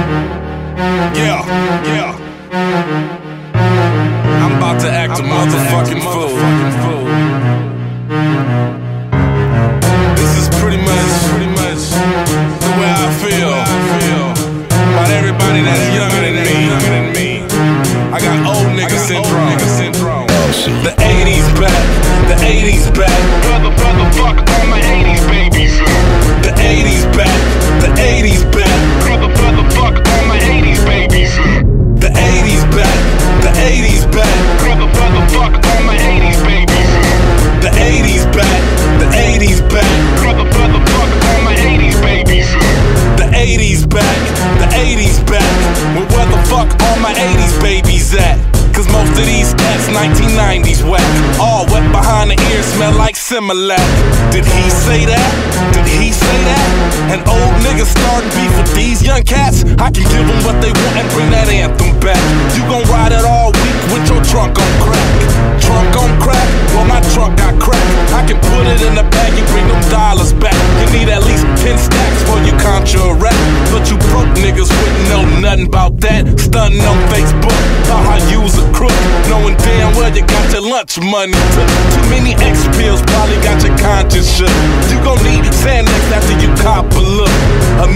Yeah, yeah. I'm about to act a motherfucking fool. This is pretty much the way I feel about everybody that's younger than me. I got old nigga syndrome. The 80's back, the 80's back. Brother, fuck all my 80's babies. The 80's back, the 80's back. Brother, fuck all my 80's babies. The 80's back, the 80's back. Brother, fuck all my 80's babies. The 80's back, the 80's back. Brother, fuck all my 80's babies. The 80's back, the 80's back. Well, where the fuck all my 80's babies at? Cause most of these cats 1990s whack. All wet behind the ears, smell like Similac. Did he say that? Did he say that? An old nigga starting beef with these young cats? I can give them what they want and bring that anthem back. You gon' ride it all week with your trunk on crack. Trunk on crack? Well, my trunk got crack. I can put it in the bag, you bring them dollars back. You need at least 10 stacks for your contract. But you broke niggas wouldn't know nothing about that. Stunting on Facebook about how you's a crook, knowing damn well you got your lunch money took. Too many X pills probably got your conscience shook. You gon' need Xanax after you cop a look.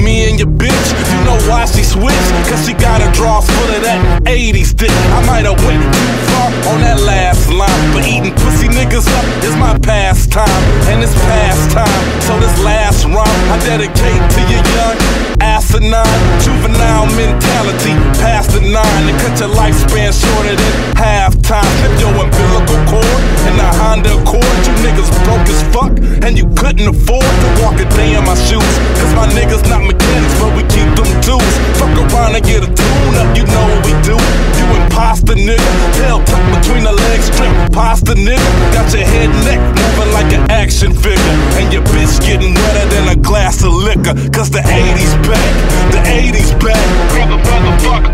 Me and your bitch, you know why she switched? Cause she got her drawers full of that 80's dick. I might have went too far on that last line, but eating pussy niggas up is my pastime, and it's past time. So this last rhyme I dedicate to your young asinine juvenile mentality. Past the 9 and cut your lifespan shorter than halftime. Flip your umbilical cord and the Honda Accord. You niggas broke as fuck and you couldn't afford to walk a day in my shoes. Cause my niggas not mechanics, but we keep them tools. Fuck around and get a tune up, you know what we do. You imposter nigga, tail tucked between the legs, strip pasta nigga. Got your head and neck moving like an action figure, and your bitch getting wetter than a glass of liquor. Cause the 80's back, the 80's back. Brother, fuck